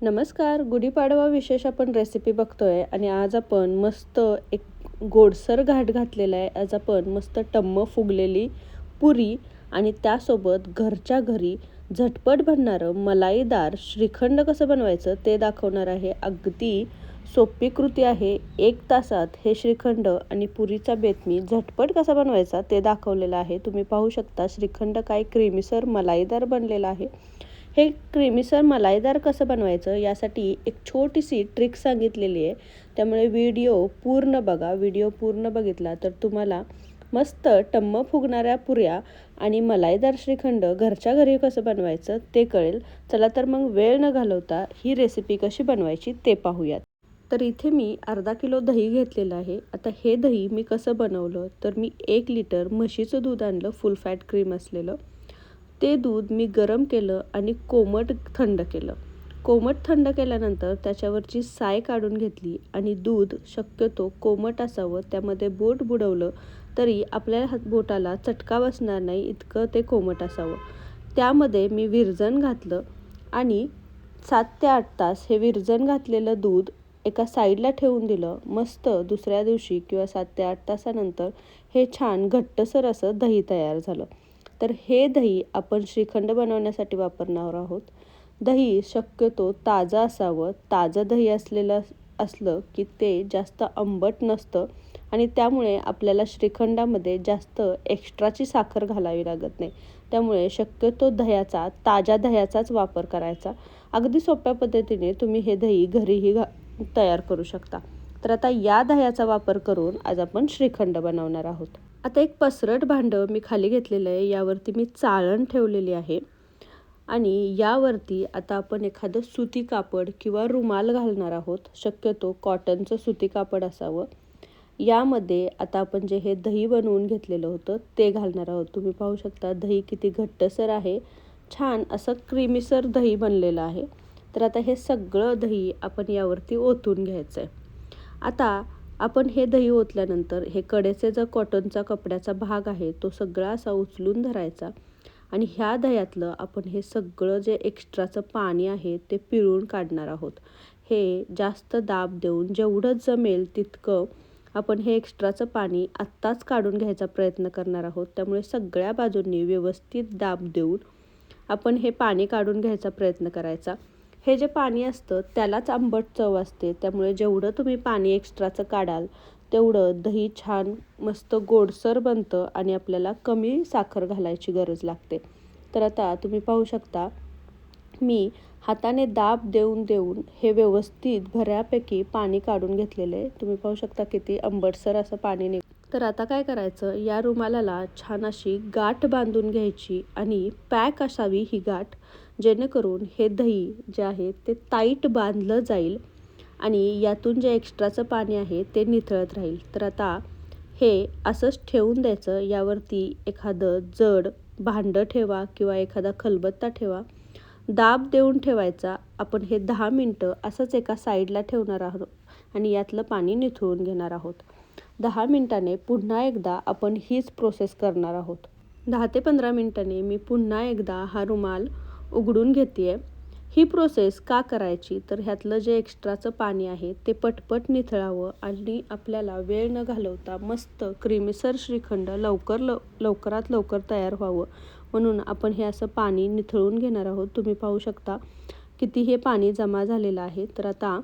नमस्कार. गुढीपाडवा विशेष आपण रेसिपी बघतोय आणि आज आपण मस्त एक गोडसर घाट घातलेला आहे. आज आपण मस्त टम्म फुगलेली पुरी आणि त्यासोबत घरच्या घरी झटपट बनणारं मलाईदार श्रीखंड कसं बनवायचं ते दाखवणार आहे. अगदी सोपी कृती आहे. 1 तासात हे श्रीखंड आणि पुरीचा बेत मी झटपट कसा बनवायचा ते दाखवलेलं आहे. तुम्ही पाहू शकता श्रीखंड काय क्रीमीसर मलाईदार बनलेला आहे. हे क्रीमीसर मलाईदार कसं बनवायचं यासाठी एक छोटीशी ट्रिक सांगितलेली आहे. त्यामुळे व्हिडिओ पूर्ण बघा. व्हिडिओ पूर्ण बघितला तर तुम्हाला मस्त टम्म फुगणाऱ्या पुऱ्या आणि मलाईदार श्रीखंड घरच्या घरी कसं बनवायचं ते कळेल. चला तर मग वेळ न घालवता ही रेसिपी कशी बनवायची ते पाहूयात. तर इथे मी अर्धा किलो दही घेतलेलं आहे. आता हे दही मी कसं बनवलं तर मी 1 लिटर म्हशीचं दूध आणलं, फुल फॅट क्रीम असलेलं. ते दूध मी गरम केलं आणि कोमट थंड केलं. कोमट थंड केल्यानंतर त्याच्यावरची साय काढून घेतली आणि दूध शक्यतो कोमट असावं. त्यामध्ये बोट बुडवलं तरी आपल्या बोटाला चटका बसणार नाही इतकं ते कोमट असावं. त्यामध्ये मी विरजण घातलं आणि 7 ते 8 तास हे विरजण घातलेलं दूध एका साईडला ठेवून दिलं. मस्त दुसऱ्या दिवशी किंवा 7 ते 8 तासानंतर हे छान घट्टसर असं दही तयार झालं. तर हे दही आपण श्रीखंड बनवण्यासाठी वापरणार आहोत. दही शक्यतो ताजं असावं. ताजं दही असलं की ते जास्त आंबट नसतं आणि त्यामुळे आपल्याला श्रीखंडामध्ये जास्त एक्स्ट्राची साखर घालावी लागत नाही. त्यामुळे शक्यतो ताज्या दह्याचाच वापर करायचा. अगदी सोप्या पद्धतीने तुम्ही हे दही घरीही तयार करू शकता. तर आता या दह्याचा वापर करून आज आपण श्रीखंड बनवणार आहोत. आता एक पसरट भांडं मी खाली घेतलेलं आहे. यावरती मी चाळण ठेवलेली आहे आणि यावरती आता आपण एखादं सुती कापड किंवा रुमाल घालणार आहोत. शक्यतो कॉटनचं सुती कापड असावं. यामध्ये आता आपण जे हे दही बनवून घेतलेलं होतं ते घालणार आहोत. तुम्ही पाहू शकता दही किती घट्टसर आहे. छान असं क्रीमीसर दही बनलेलं आहे. तर आता हे सगळं दही आपण यावरती ओतून घ्यायचं आहे. आता आपण हे दही ओतल्यानंतर हे कडेचे जो कॉटनचा कपड्याचा भाग आहे तो सगळा असा उचलून धरायचा आणि ह्या दह्यातलं आपण हे सगळं जे एक्स्ट्राचं पाणी आहे ते पिळून काढणार आहोत. हे जास्त दाब देऊन जेवढं जमेल तितकं आपण हे एक्स्ट्राचं पाणी आत्ताच काढून घ्यायचा प्रयत्न करणार आहोत. त्यामुळे सगळ्या बाजूंनी व्यवस्थित दाब देऊन आपण हे पाणी काढून घ्यायचा प्रयत्न करायचा. हे जे पाणी असतं त्यालाच आंबट चव असते. त्यामुळे जेवढं तुम्ही पाणी एक्स्ट्राचं काढाल तेवढं दही छान मस्त गोडसर बनतं आणि आपल्याला कमी साखर घालायची गरज लागते. तर आता तुम्ही पाहू शकता मी हाताने दाब देऊन देऊन हे व्यवस्थित बऱ्यापैकी पाणी काढून घेतलेलं आहे. तुम्ही पाहू शकता किती आंबटसर असं पाणी तर आता काय करायचं, या रुमालाला छान अशी गाठ बांधून घ्यायची आणि पॅक असावी ही गाठ, जेणेकरून हे दही जे आहे ते टाईट बांधलं जाईल आणि यातून जे एक्स्ट्राचं पाणी आहे ते निथळत राहील. तर आता हे असंच ठेवून द्यायचं. यावरती एखादं जड भांडं ठेवा किंवा एखादा खलबत्ता ठेवा. दाब देऊन ठेवायचा. आपण हे 10 मिनटं असंच एका साईडला ठेवणार आहोत आणि यातलं पाणी निथळून घेणार आहोत. 10 मिनिटाने पुन्हा एकदा आपण हीच प्रोसेस करणार आहोत. 10 ते 15 मिनिटांनी मी पुन्हा एकदा हा रुमाल उघडून घेते. ही प्रोसेस का करायची तर ह्यातलं जे एक्स्ट्राचं पाणी आहे ते पटपट निथळावं आणि आपल्याला वेळ न घालवता मस्त क्रीमीसर श्रीखंड लवकरात लवकर तयार व्हावं म्हणून आपण हे असं पाणी निथळून घेणार आहोत. तुम्ही पाहू शकता किती हे पाणी जमा झालेलं आहे. तर आता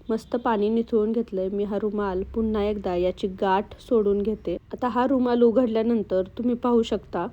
मस्त पाणी निथळून घेतलंय. मी हा रुमाल पुन्हा एकदा याची गाठ सोडून घेते. आता हा रुमाल उघडल्यानंतर तुम्ही पाहू शकता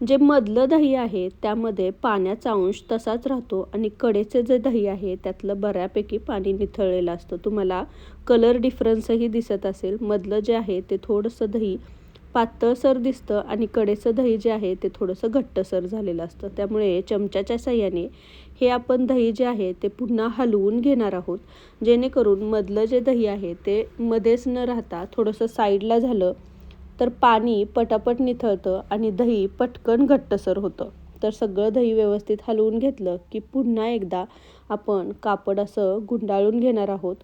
जे मधलं दही आहे त्यामध्ये पाण्याचा अंश तसाच राहतो आणि कडेचे जे दही आहे त्यातलं बऱ्यापैकी पाणी निथळलेलं असतं. तुम्हाला कलर डिफरन्सही दिसत असेल. मधलं जे आहे ते थोडंसं दही पातळसर दिसतं आणि कडेचं दही जे आहे ते थोडंसं घट्टसर झालेलं असतं. त्यामुळे चमच्याच्या साहाय्याने हे आपण दही जे आहे ते पुन्हा हलवून घेणार आहोत, जेणेकरून मधलं जे दही आहे ते मध्येच न राहता थोडंसं साईडला झालं तर पाणी पटापट निथळतं आणि दही पटकन घट्टसर होतं. तर सगळं दही व्यवस्थित हलवून घेतलं की पुन्हा एकदा आपण कापड असं गुंडाळून घेणार आहोत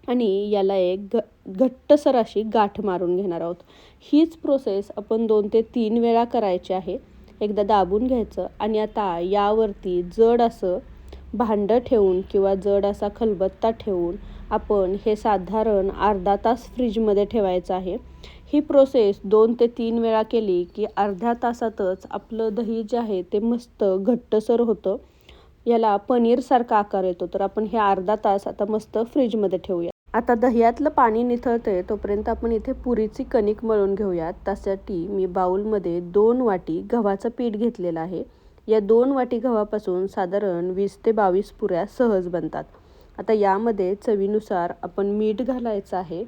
आणि याला एक घट्टसर अशी गाठ मारून घेणार आहोत. हीच प्रोसेस आपण 2 ते 3 वेळा करायची आहे. एकदा दाबून घ्यायचं आणि आता यावरती जड असं भांडं ठेवून किंवा जड असा खलबत्ता ठेवून आपण हे साधारण अर्धा तास फ्रीजमध्ये ठेवायचं आहे. ही प्रोसेस 2 ते 3 वेळा केली की अर्ध्या तासातच आपलं दही जे आहे ते मस्त घट्टसर होतं. याला पनीरसारखा आकार येतो. तर आपण हे अर्धा तास आता मस्त फ्रीजमध्ये ठेवूया. आता दह्यातलं पाणी निथळतंय तोपर्यंत आपण इथे पुरीची कणिक मळून घेऊयात. त्यासाठी मी बाउलमध्ये 2 वाटी गव्हाचं पीठ घेतलेलं आहे. या 2 वाटी गव्हापासून साधारण 20 ते 22 पुऱ्या सहज बनतात. आता यामध्ये चवीनुसार आपण मीठ घालायचं आहे.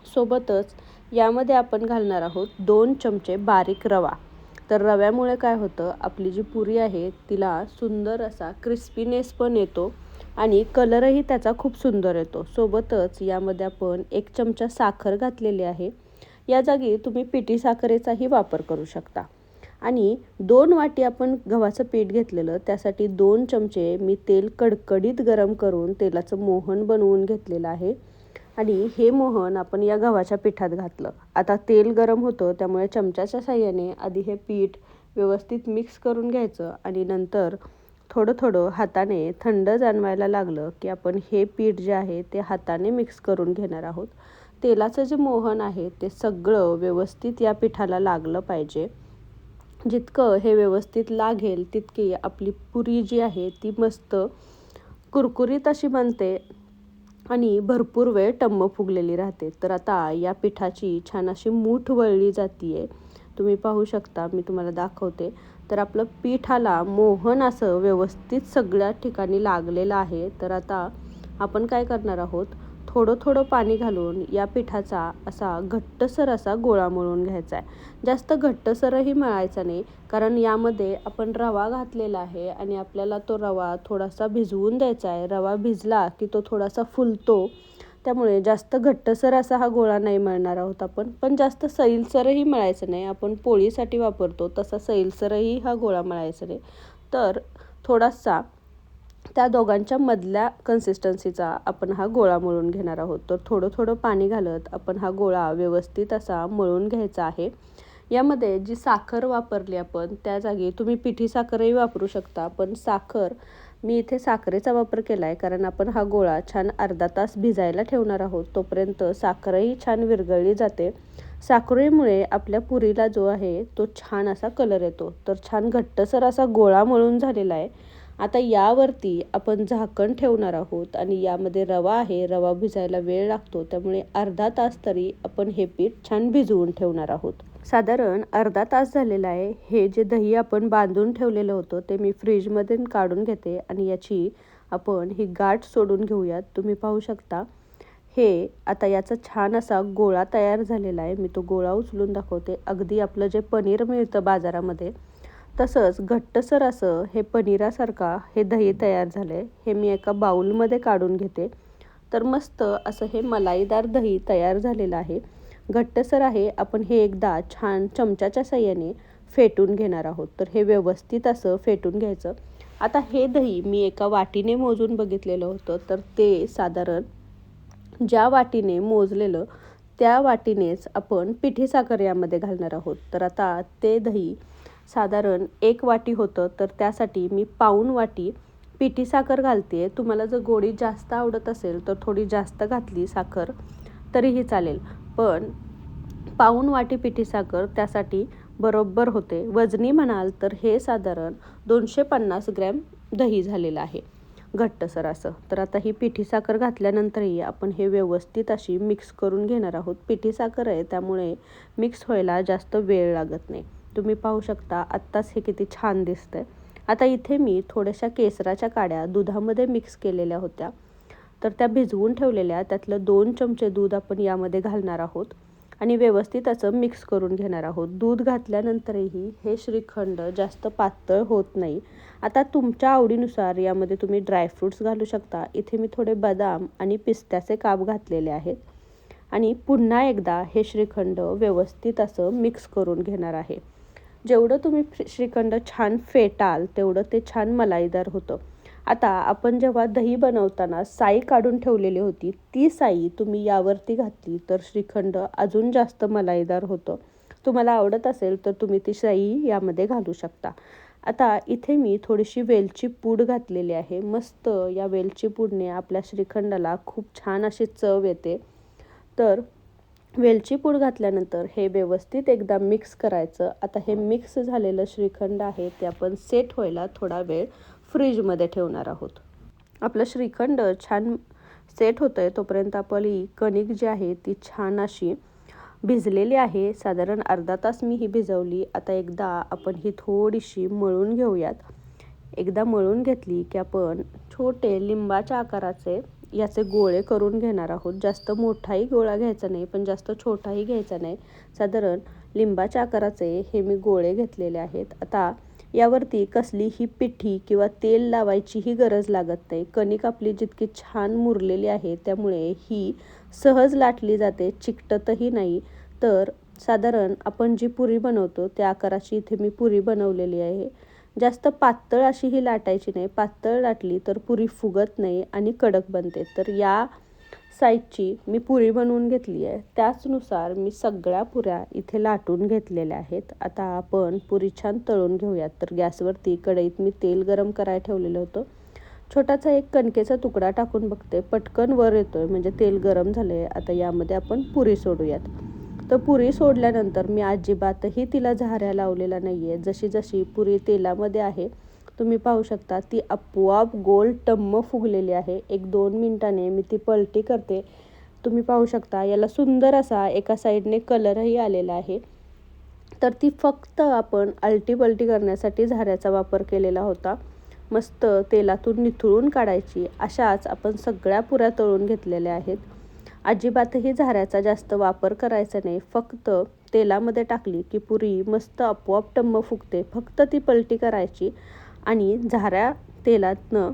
सोबतच यामध्ये आपण घालणार आहोत 2 चमचे बारीक रवा. तर रव्यामुळे काय होतं, आपली जी पुरी आहे तिला सुंदर असा क्रिस्पीनेस पण येतो आणि कलरही त्याचा खूप सुंदर येतो. सोबतच यामध्ये आपण 1 चमचा साखर घातलेली आहे. या जागी तुम्ही पिठी साखरेचाही वापर करू शकता. आणि 2 वाटी आपण गव्हाचं पीठ घेतलेलं, त्यासाठी 2 चमचे मी तेल कडकडीत गरम करून तेलाचं मोहन बनवून घेतलेलं आहे. आणि हे मोहन आपण या गव्हाच्या पिठात घातलं. आता तेल गरम होतं त्यामुळे चमच्याच्या साहाय्याने आधी हे पीठ व्यवस्थित मिक्स करून घ्यायचं आणि नंतर थोडं थोडं हाताने थंड जाणवायला लागलं की आपण हे पीठ जे आहे ते हाताने मिक्स करून घेणार आहोत. तेलाचं जे मोहन आहे ते सगळं व्यवस्थित या पिठाला लागलं पाहिजे. जितकं हे व्यवस्थित लागेल तितकी आपली पुरी जी आहे ती मस्त कुरकुरीत अशी बनते आणि भरपूर वेळ टम्म फुगलेली राहते. तर आता या पिठाची छान अशी मूठ वळली जातीये. तुम्ही पाहू शकता, मी तुम्हाला दाखवते. तर आपलं पिठाला मोहन असं व्यवस्थित सगळ्या ठिकाणी लागलेलं आहे. तर आता आपण काय करणार आहोत, थोडं थोडं पाणी घालून या पिठाचा असा घट्टसर असा गोळा मळून घ्यायचा आहे. जास्त घट्टसरही मळायचा नाही, कारण यामध्ये आपण रवा घातलेला आहे आणि आपल्याला तो रवा थोडासा भिजवून द्यायचा आहे. रवा भिजला की तो थोडासा फुलतो, त्यामुळे जास्त घट्टसर असा हा गोळा नाही मळणार आहोत आपण. पण जास्त सैलसरही मळायचं नाही. आपण पोळीसाठी वापरतो तसा सैलसरही हा गोळा मळायचा नाही. तर थोडासा त्या दोघांच्या मधल्या कन्सिस्टन्सीचा आपण हा गोळा मळून घेणार आहोत. तर थोडं थोडं पाणी घालत आपण हा गोळा व्यवस्थित असा मळून घ्यायचा आहे. यामध्ये जी साखर वापरली आपण त्या जागी तुम्ही पिठी साखरही वापरू शकता. पण मी इथे साखरेचा वापर केला आहे, कारण आपण हा गोळा छान अर्धा तास भिजायला ठेवणार आहोत. तोपर्यंत साखरही छान विरघळली जाते. साखरेमुळे आपल्या पुरीला जो आहे तो छान असा कलर येतो. तर छान घट्टसर असा गोळा मळून झालेला आहे. आता यावरती आपण झाकण ठेवणार आहोत आणि यामध्ये रवा आहे. रवा भिजायला वेळ लागतो, त्यामुळे अर्धा तास तरी आपण हे पीठ छान भिजवून ठेवणार आहोत. साधारण अर्धा तास झालेला आहे. हे जे दही आपण बांधून ठेवलेलं होतं ते मी फ्रीजमध्ये काढून घेते आणि याची आपण ही गाठ सोडून घेऊयात. तुम्ही पाहू शकता, हे आता याचा छान असा गोळा तयार झालेला आहे. मी तो गोळा उचलून दाखवते. अगदी आपलं जे पनीर मिळतं बाजारामध्ये तसंच घट्टसर असं हे पनीरासारखा हे दही तयार झालं आहे. हे मी एका बाउलमध्ये काढून घेते. तर मस्त असं हे मलाईदार दही तयार झालेलं आहे. घट्टसर आहे. आपण हे एकदा छान चमच्याच्या साहाय्याने फेटून घेणार आहोत. तर हे व्यवस्थित असं फेटून घ्यायचं. आता हे दही मी एका वाटीने मोजून बघितलेलं होतं. तर ते साधारण ज्या वाटीने मोजलेलं त्या वाटीनेच आपण पिठी साखर यामध्ये घालणार आहोत. तर आता ते दही साधारण 1 वाटी होतं, तर त्यासाठी मी पाऊण वाटी पिठी साखर घालते. तुम्हाला जर गोडी जास्त आवडत असेल तर थोडी जास्त घातली साखर तरीही चालेल, पण पाऊण वाटी पिठी साखर त्यासाठी बरोबर होते. वजनी म्हणाल तर हे साधारण 250 ग्रॅम दही झालेलं आहे घट्टसर असं. तर आता ही पिठी साखर घातल्यानंतरही आपण हे व्यवस्थित अशी मिक्स करून घेणार आहोत. पिठी साखर आहे त्यामुळे मिक्स व्हायला जास्त वेळ लागत नाही. तुम्ही पाहू शकता आत्ताच हे किती छान दिसतंय. आता इथे मी थोड्याशा केसराच्या काड्या दुधामध्ये मिक्स केलेल्या होत्या, तर त्या भिजवून ठेवलेल्या. त्यातलं 2 चमचे दूध आपण यामध्ये घालणार आहोत आणि व्यवस्थित असं मिक्स करून घेणार आहोत. दूध घातल्यानंतरही हे श्रीखंड जास्त पातळ होत नाही. आता तुमच्या आवडीनुसार यामध्ये तुम्ही ड्रायफ्रूट्स घालू शकता. इथे मी थोडे बदाम आणि पिस्त्याचे काप घातलेले आहेत आणि पुन्हा एकदा हे श्रीखंड व्यवस्थित असं मिक्स करून घेणार आहे. जेवढं तुम्ही श्रीखंड छान फेटाल तेवढं ते छान मलाईदार होतं. आता आपण जेव्हा दही बनवताना साई काढून ठेवलेली होती, ती साई तुम्ही यावरती घातली तर श्रीखंड अजून जास्त मलाईदार होतं. तुम्हाला आवडत असेल तर तुम्ही ती साई यामध्ये घालू शकता. आता इथे मी थोडीशी वेलची पूड घातलेली आहे. मस्त या वेलची पूडने आपल्या श्रीखंडाला खूप छान अशी चव येते. तर वेलची पूड घातल्यानंतर हे व्यवस्थित एकदा मिक्स करायचं. आता हे मिक्स झालेलं श्रीखंड आहे ते आपण सेट व्हायला थोडा वेळ फ्रीजमध्ये ठेवणार आहोत. आपलं श्रीखंड छान सेट होतं आहे तोपर्यंत आपली कणिक जी आहे ती छान अशी भिजलेली आहे. साधारण अर्धा तास मी ही भिजवली. आता एकदा आपण ही थोडीशी मळून घेऊयात. एकदा मळून घेतली की आपण छोटे लिंबाच्या आकाराचे याचे गोळे करून घेणार आहोत. जास्त मोठाही गोळा घ्यायचा नाही पण जास्त छोटाही घ्यायचा नाही. साधारण लिंबाच्या आकाराचे हे मी गोळे घेतलेले आहेत. आता यावरती कसलीही पिठी किंवा तेल लावायचीही गरज लागत नाही. कणिक आपली जितकी छान मुरलेली आहे त्यामुळे ही सहज लाटली जाते, चिकटतही नाही. तर साधारण आपण जी पुरी बनवतो त्या आकाराची इथे मी पुरी बनवलेली आहे. जास्त पातळ अशी ही लाटायची नाही. पातळ लाटली तर पुरी फुगत नाही आणि कडक बनते. तर या साईजची मी पुरी बनवून घेतली आहे. त्याचनुसार मी सगळ्या पुऱ्या इथे लाटून घेतलेल्या आहेत. आता आपण पुरी छान तळून घेऊयात. तर गॅसवरती कढईत मी तेल गरम करायला ठेवलेलं होतं. छोटासा एक कणकेचा तुकडा टाकून बघते, पटकन वर येतोय म्हणजे तेल गरम झालंय. आता यामध्ये आपण पुरी सोडूयात. तर पुरी सोडल्यानंतर मी अजिबातही तिला झाऱ्या लावलेला नाही आहे. जशी जशी पुरी तेलामध्ये आहे तुम्ही पाहू शकता ती आपोआप गोल टम्म फुगलेली आहे. 1-2 मिनिटाने मी ती पलटी करते. तुम्ही पाहू शकता याला सुंदर असा एका साईडने कलरही आलेला आहे. तर ती फक्त आपण आलटी पलटी करण्यासाठी झाऱ्याचा वापर केलेला होता. मस्त तेलातून निथळून काढायची. अशाच आपण सगळ्या पुऱ्या तळून घेतलेल्या आहेत. अजिबातही झाऱ्याचा जास्त वापर करायचा नाही. फक्त तेलामध्ये टाकली की पुरी मस्त आपोआप टम्म फुगते. फक्त ती पलटी करायची आणि झाऱ्या तेलातनं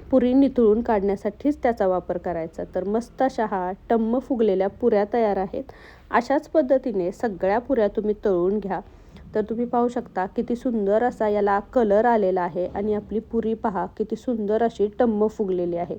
पुरी निथळून काढण्यासाठीच त्याचा वापर करायचा. तर मस्त अशा हा टम्म फुगलेल्या पुऱ्या तयार आहेत. अशाच पद्धतीने सगळ्या पुऱ्या तुम्ही तळून घ्या. तर तुम्ही पाहू शकता किती सुंदर असा याला कलर आलेला आहे आणि आपली पुरी पहा किती सुंदर अशी टम्म फुगलेली आहे.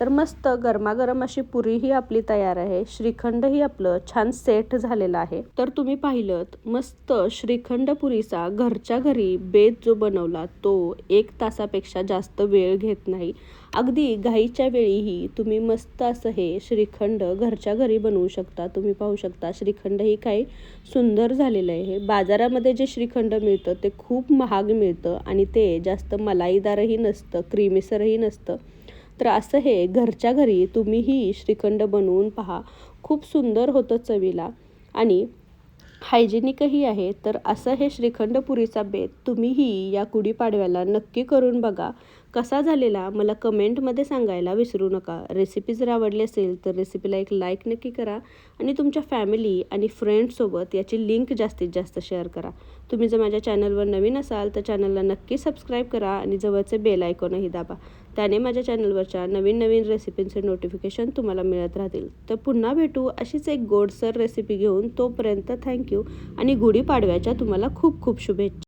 तर मस्त गरमागरम अशी पुरी ही आपली तयार आहे. श्रीखंडही आपलं छान सेट झालेलं आहे. तर तुम्ही पाहिलंत मस्त श्रीखंड पुरीचा घरच्या घरी बेत जो बनवला तो 1 तासापेक्षा जास्त वेळ घेत नाही. अगदी घाईच्या वेळीही तुम्ही मस्त असं हे श्रीखंड घरच्या घरी बनवू शकता. तुम्ही पाहू शकता श्रीखंड ही काही सुंदर झालेलं आहे. बाजारामध्ये जे श्रीखंड मिळतं ते खूप महाग मिळतं आणि ते जास्त मलाईदारही नसतं, क्रीमीसरही नसतं. तर असं हे घरच्या घरी तुम्हीही श्रीखंड बनवून पहा. खूप सुंदर होतं चवीला आणि हायजेनिकही आहे. तर असं हे श्रीखंड पुरीचा बेत तुम्हीही या गुढीपाडव्याला नक्की करून बघा. कसा झालेला मला कमेंटमध्ये सांगायला विसरू नका. रेसिपी जर आवडली असेल तर रेसिपीला एक लाईक नक्की करा आणि तुमच्या फॅमिली आणि फ्रेंड्ससोबत याची लिंक जास्तीत जास्त शेअर करा. तुम्ही जर माझ्या चॅनलवर नवीन असाल तर चॅनलला नक्की सबस्क्राईब करा आणि जवळचे बेल आयकॉनही दाबा. त्याने माझ्या चॅनलवरच्या नवीन नवीन रेसिपींचे नोटिफिकेशन तुम्हाला मिळत राहतील. तर पुन्हा भेटू अशीच एक गोडसर रेसिपी घेऊन. तोपर्यंत थँक्यू आणि गुढीपाडव्याच्या तुम्हाला खूप खूप शुभेच्छा.